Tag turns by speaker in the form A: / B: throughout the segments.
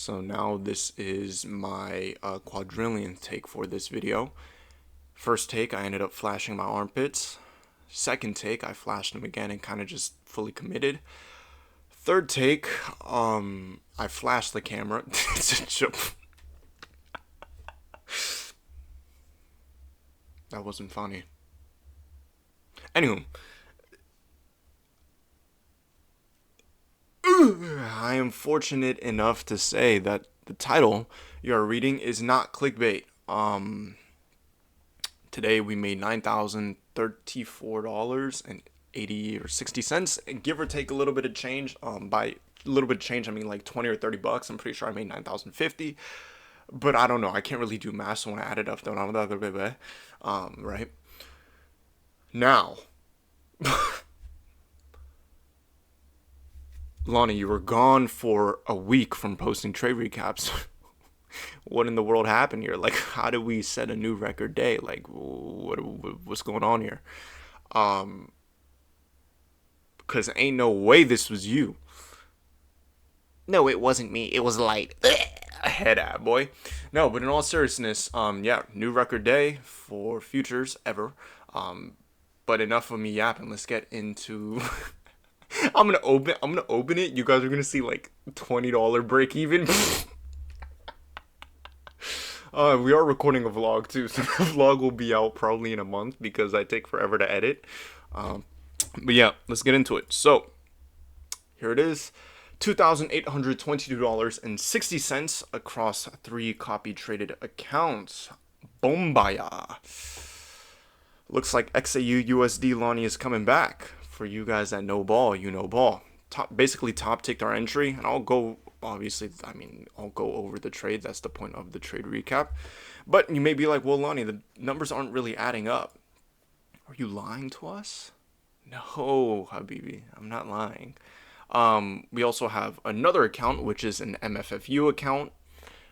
A: So now this is my quadrillionth take for this video. First take, I ended up flashing my armpits. Second take, I flashed them again and kind of just fully committed. Third take, I flashed the camera. It's a joke. That wasn't funny. Anywho, I am fortunate enough to say that the title you are reading is not clickbait. Today we made $9,034.80 or 60 cents, give or take a little bit of change. By a little bit of change, I mean like 20 or 30 bucks. I'm pretty sure I made 9,050, but I don't know. I can't really do math, so when I add it up, right now. Lonnie, you were gone for a week from posting trade recaps. What in the world happened here? Like, how did we set a new record day? Like, what's going on here? Because ain't no way this was you. No, it wasn't me. It was Light. Head at boy. No, but in all seriousness, yeah, new record day for futures ever. But enough of me yapping. Let's get into. I'm gonna open it. You guys are gonna see like $20 break even. We are recording a vlog too, so the vlog will be out probably in a month because I take forever to edit. But yeah, let's get into it. So here it is, $2,822.60 across 3 copy traded accounts. Bombaya. Looks like XAU USD Lonnie is coming back. For you guys that know ball, you know ball. Basically top ticked our entry, and I'll go over the trade. That's the point of the trade recap. But you may be like, well, Lonnie, the numbers aren't really adding up. Are you lying to us? No, Habibi, I'm not lying. We also have another account, which is an MFFU account.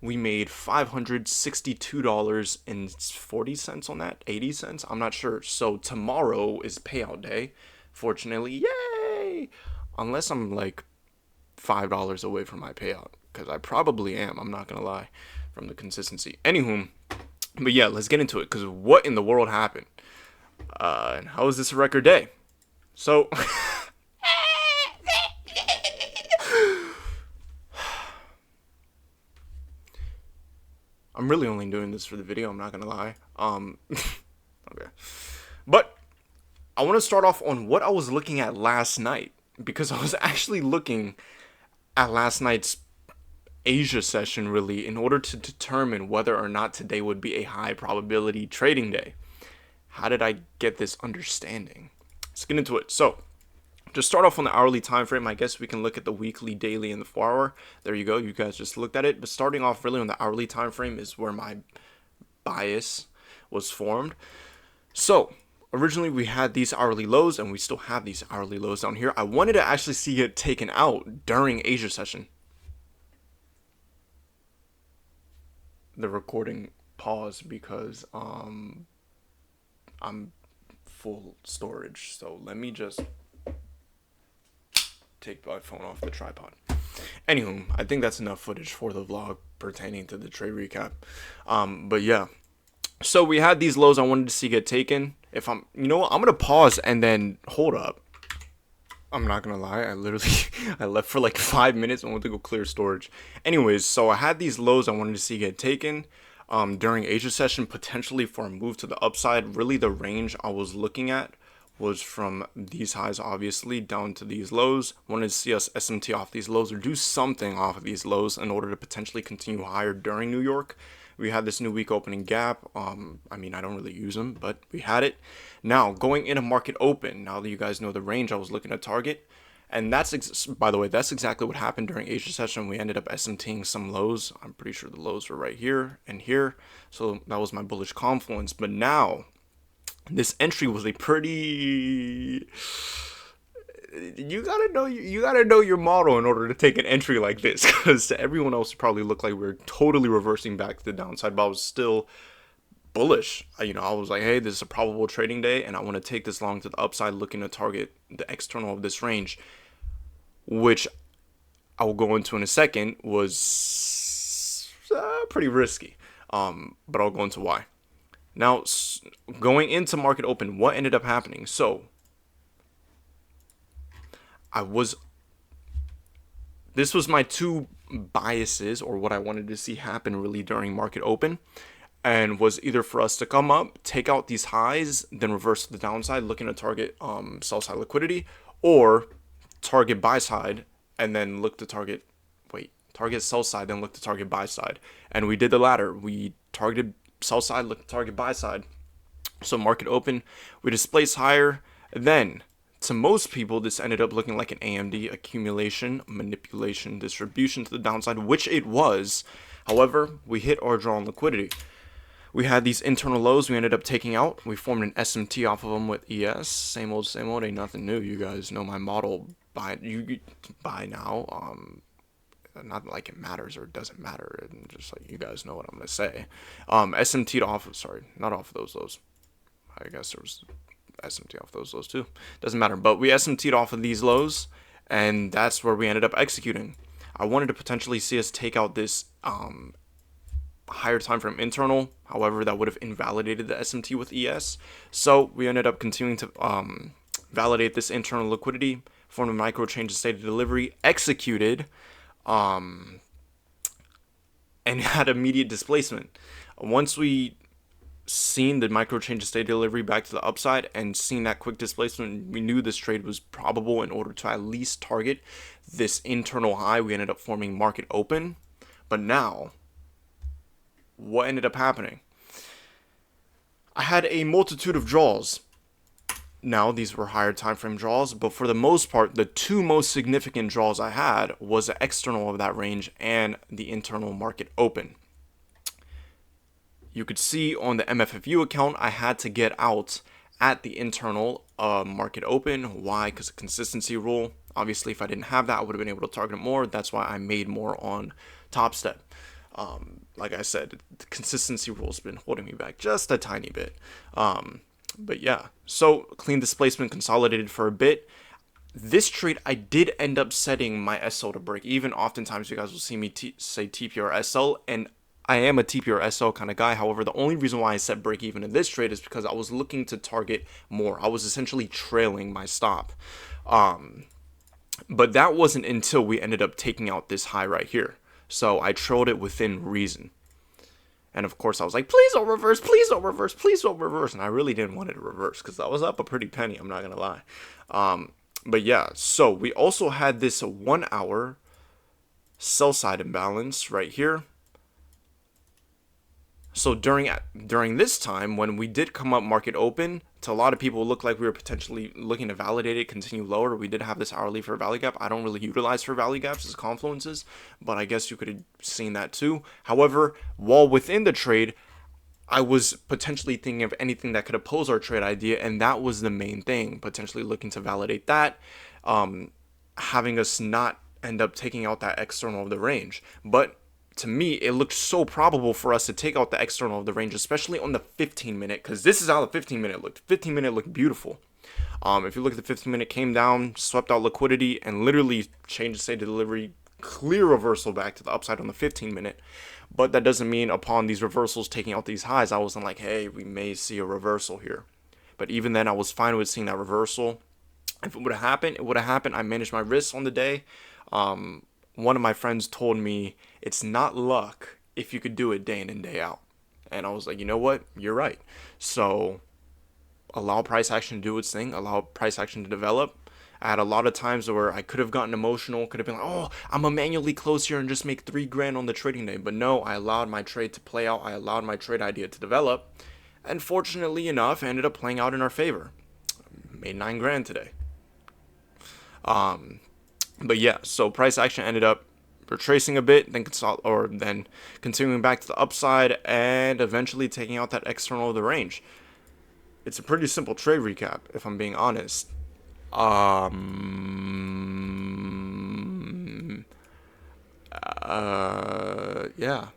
A: We made $562.40 on that, 80 cents. I'm not sure. So tomorrow is payout day. Fortunately, yay! Unless I'm like $5 away from my payout, because I probably am. I'm not gonna lie, from the consistency. Anywho, but yeah, let's get into it. Because what in the world happened? And how is this a record day? So, I'm really only doing this for the video. I'm not gonna lie. Okay, but I want to start off on what I was looking at last night, because I was actually looking at last night's Asia session really in order to determine whether or not today would be a high probability trading day. How did I get this understanding? Let's get into it. So to start off on the hourly time frame, I guess we can look at the weekly, daily, and the 4-hour. There you go. You guys just looked at it. But starting off really on the hourly time frame is where my bias was formed. So originally we had these hourly lows, and we still have these hourly lows down here. I wanted to actually see it taken out during Asia session. The recording paused because I'm full storage. So let me just take my phone off the tripod. Anywho, I think that's enough footage for the vlog pertaining to the trade recap. But yeah. So we had these lows I wanted to see get taken. If I'm gonna pause and then hold up. I'm not gonna lie, I left for like 5 minutes and went to go clear storage. Anyways, so I had these lows I wanted to see get taken during Asia session, potentially for a move to the upside. Really, the range I was looking at was from these highs, obviously, down to these lows. Wanted to see us SMT off these lows or do something off of these lows in order to potentially continue higher during New York. We had this new week opening gap. I don't really use them, but we had it. Now, going into market open, now that you guys know the range I was looking to target, and by the way, that's exactly what happened during Asia session. We ended up SMTing some lows. I'm pretty sure the lows were right here and here. So that was my bullish confluence. But now, this entry was a pretty... You gotta know your model in order to take an entry like this, because to everyone else it probably looked like we were totally reversing back to the downside, but I was still bullish. I was like, hey, this is a probable trading day and I want to take this long to the upside, looking to target the external of this range, which I will go into in a second, was pretty risky. But I'll go into why. Now, going into market open, what ended up happening? So, I was this was my two biases, or what I wanted to see happen really during market open, and was either for us to come up, take out these highs, then reverse to the downside, looking to target sell side liquidity, or target buy side and then look to target sell side, then look to target buy side. And we did the latter. We targeted sell side, looked to target buy side. So market open, we displaced higher. Then, to most people, this ended up looking like an AMD accumulation, manipulation, distribution to the downside, which it was. However, we hit our draw on liquidity. We had these internal lows we ended up taking out. We formed an SMT off of them with ES. Same old, ain't nothing new. You guys know my model by now. Not like it matters or it doesn't matter. And just like you guys know what I'm going to say. SMT'd off, not off of those lows. I guess there was SMT off those lows too. Doesn't matter. But we SMT'd off of these lows, and that's where we ended up executing. I wanted to potentially see us take out this higher time frame internal. However, that would have invalidated the SMT with ES. So we ended up continuing to validate this internal liquidity, formed a micro change of state of delivery, executed, and had immediate displacement. Once we seen the micro change of state delivery back to the upside and seen that quick displacement, we knew this trade was probable in order to at least target this internal high. We ended up forming market open. But now, what ended up happening? I had a multitude of draws. Now, these were higher time frame draws, but for the most part, the two most significant draws I had was the external of that range and the internal market open. You could see on the MFFU account, I had to get out at the internal market open. Why? Because of consistency rule. Obviously, if I didn't have that, I would have been able to target more. That's why I made more on Top Step. Like I said, the consistency rule has been holding me back just a tiny bit. But yeah, so clean displacement, consolidated for a bit. This trade, I did end up setting my SL to break even. Oftentimes, you guys will see me say TP or SL, and I am a TP or SL kind of guy. However, the only reason why I set break even in this trade is because I was looking to target more. I was essentially trailing my stop. But that wasn't until we ended up taking out this high right here. So I trailed it within reason. And of course, I was like, please don't reverse, please don't reverse, please don't reverse. And I really didn't want it to reverse because I was up a pretty penny, I'm not going to lie. But yeah, so we also had this 1 hour sell side imbalance right here. So during this time, when we did come up market open, to a lot of people, it looked like we were potentially looking to validate it, continue lower. We did have this hourly fair value gap. I don't really utilize fair value gaps as confluences, but I guess you could have seen that too. However, while within the trade, I was potentially thinking of anything that could oppose our trade idea, and that was the main thing, potentially looking to validate that, having us not end up taking out that external of the range. But to me, it looked so probable for us to take out the external of the range, especially on the 15-minute, because this is how the 15-minute looked. 15-minute looked beautiful. If you look at the 15-minute, came down, swept out liquidity, and literally changed the state of delivery, clear reversal back to the upside on the 15-minute. But that doesn't mean upon these reversals taking out these highs, I wasn't like, hey, we may see a reversal here. But even then, I was fine with seeing that reversal. If it would have happened, it would have happened. I managed my risks on the day. One of my friends told me it's not luck if you could do it day in and day out. And I was like, you know what? You're right. So allow price action to do its thing. Allow price action to develop. I had a lot of times where I could have gotten emotional. Could have been like, oh, I'm going to manually close here and just make $3,000 on the trading day. But no, I allowed my trade to play out. I allowed my trade idea to develop. And fortunately enough, it ended up playing out in our favor. Made $9,000 today. But yeah, so price action ended up retracing a bit, then continuing back to the upside, and eventually taking out that external of the range. It's a pretty simple trade recap, if I'm being honest. Yeah.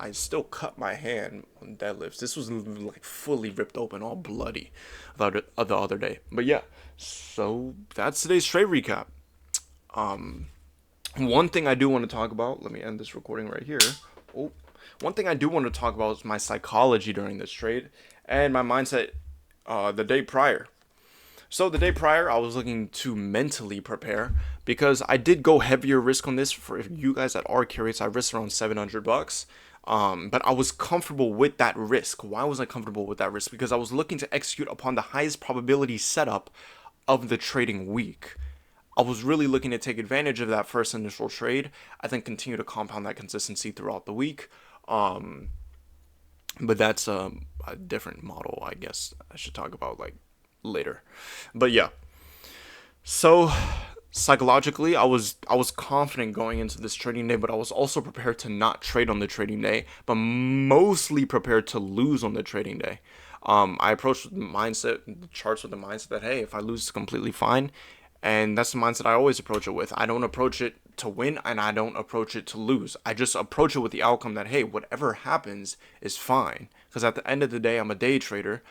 A: I still cut my hand on deadlifts. This was like fully ripped open, all bloody the other day. But yeah, so that's today's trade recap. One thing I do want to talk about, let me end this recording right here. Oh, one thing I do want to talk about is my psychology during this trade and my mindset the day prior. So the day prior, I was looking to mentally prepare because I did go heavier risk on this. For you guys that are curious, I risked around $700. But I was comfortable with that risk. Why was I comfortable with that risk? Because I was looking to execute upon the highest probability setup of the trading week. I was really looking to take advantage of that first initial trade. I think continue to compound that consistency throughout the week. Um, but that's a different model, I guess I should talk about like later. But yeah, so psychologically, I was confident going into this trading day, but I was also prepared to not trade on the trading day, but mostly prepared to lose on the trading day. I approached the mindset, the charts with the mindset that hey, if I lose, it's completely fine, and that's the mindset I always approach it with. I don't approach it to win, and I don't approach it to lose. I just approach it with the outcome that hey, whatever happens is fine. Because at the end of the day, I'm a day trader.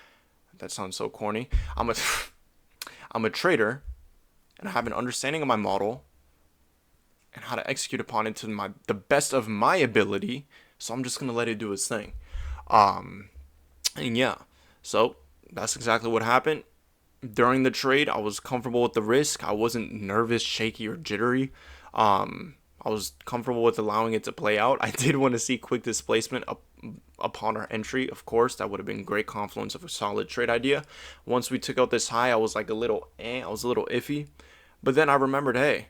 A: That sounds so corny. I'm a I'm a trader and I have an understanding of my model and how to execute upon it to the best of my ability. So I'm just gonna let it do its thing. Um, and yeah, so that's exactly what happened. During the trade, I was comfortable with the risk. I wasn't nervous, shaky, or jittery. I was comfortable with allowing it to play out. I did want to see quick displacement upon our entry, of course. That would have been great confluence of a solid trade idea. Once we took out this high, I was like I was a little iffy. But then I remembered, hey,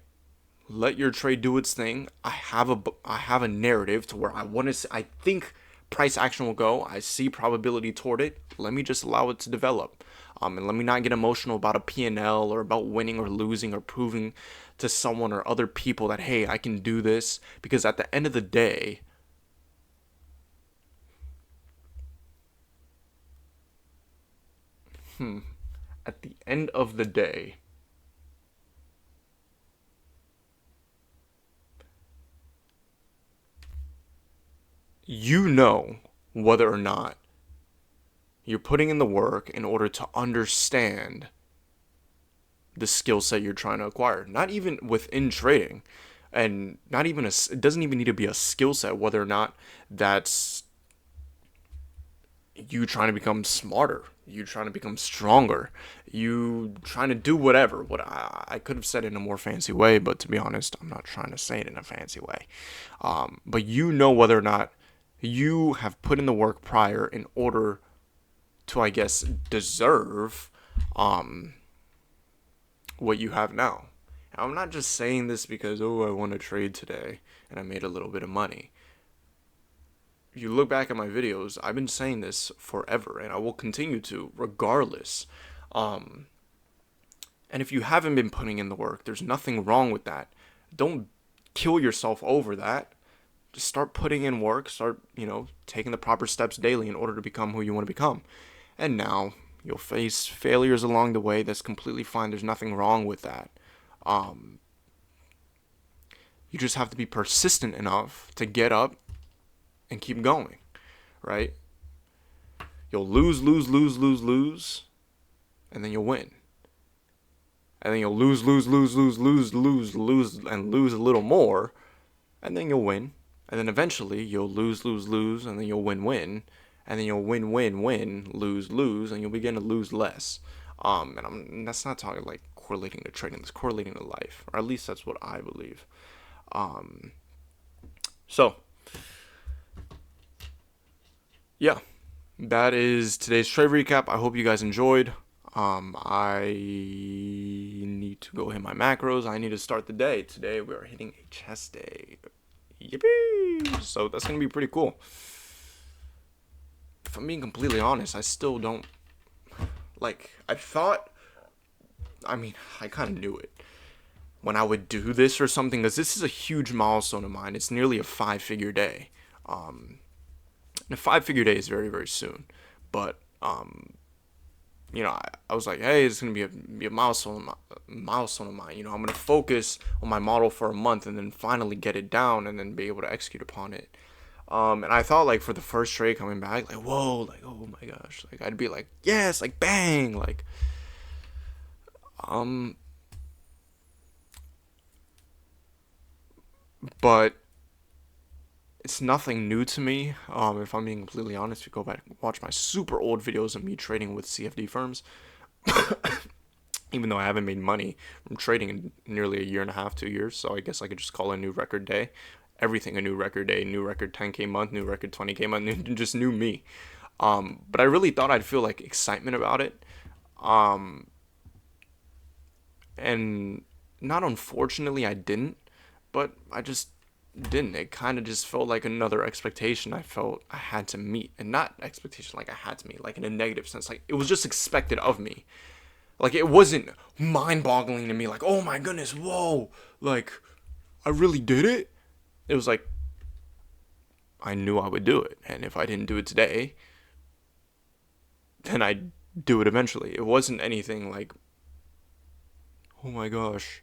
A: let your trade do its thing. I have a narrative to where I want to. I think price action will go. I see probability toward it. Let me just allow it to develop. And let me not get emotional about a P&L or about winning or losing or proving to someone or other people that hey, I can do this. Because at the end of the day, at the end of the day, you know whether or not you're putting in the work in order to understand the skill set you're trying to acquire. Not even within trading, and not even it doesn't even need to be a skill set. Whether or not that's you trying to become smarter, you trying to become stronger, you trying to do whatever. What I could have said it in a more fancy way, but to be honest, I'm not trying to say it in a fancy way. But you know whether or not you have put in the work prior in order to, I guess, deserve um, what you have now. And I'm not just saying this because, oh, I won a trade today and I made a little bit of money. If you look back at my videos, I've been saying this forever and I will continue to, regardless. Um, and if you haven't been putting in the work, there's nothing wrong with that. Don't kill yourself over that. Just start putting in work, start, taking the proper steps daily in order to become who you want to become. And now you'll face failures along the way. That's completely fine. There's nothing wrong with that. Um, you just have to be persistent enough to get up and keep going, right? You'll lose, and then you'll win. And then you'll lose, and lose a little more, and then you'll win. And then eventually you'll lose, and then you'll win. And then you'll win, lose, and you'll begin to lose less. That's not talking like correlating to trading. It's correlating to life, or at least that's what I believe. So yeah, that is today's trade recap. I hope you guys enjoyed. I need to go hit my macros. I need to start the day. Today we are hitting a chest day. Yippee! So that's gonna be pretty cool. If I'm being completely honest, I still don't I thought. I kind of knew it when I would do this or something, because this is a huge milestone of mine. It's nearly a 5-figure day. And a 5-figure day is very, very soon. But I was like, hey, it's gonna be a milestone of mine. I'm gonna focus on my model for a month and then finally get it down and then be able to execute upon it. And I thought for the first trade coming back, whoa, oh my gosh, I'd be like, yes, bang, but it's nothing new to me. If I'm being completely honest, if you go back and watch my super old videos of me trading with CFD firms, even though I haven't made money from trading in nearly a year and a half, 2 years, so I guess I could just call it a new record day. Everything a new record day, new record 10K month, new record 20K month, just new me. But I really thought I'd feel like excitement about it. And not unfortunately, I didn't, but I just didn't. It kind of just felt like another expectation I felt I had to meet. And not expectation like I had to meet, like in a negative sense. Like it was just expected of me. Like it wasn't mind boggling to me, like, oh my goodness, whoa, like I really did it. It was like I knew I would do it. And if I didn't do it today, then I'd do it eventually. It wasn't anything like, oh my gosh,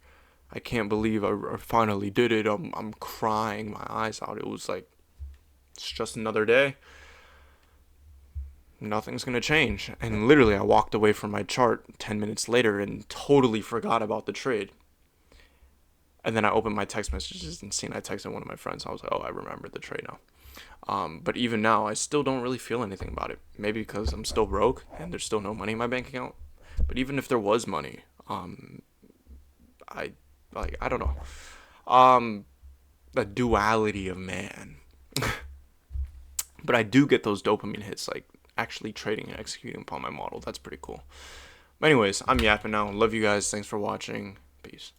A: I can't believe I finally did it. I'm crying my eyes out. It was like, it's just another day. Nothing's going to change. And literally, I walked away from my chart 10 minutes later and totally forgot about the trade. And then I opened my text messages and seen I texted one of my friends. I was like, oh, I remember the trade now. But even now, I still don't really feel anything about it. Maybe because I'm still broke and there's still no money in my bank account. But even if there was money, I don't know. The duality of man. But I do get those dopamine hits, like actually trading and executing upon my model. That's pretty cool. But anyways, I'm yapping now. Love you guys. Thanks for watching. Peace.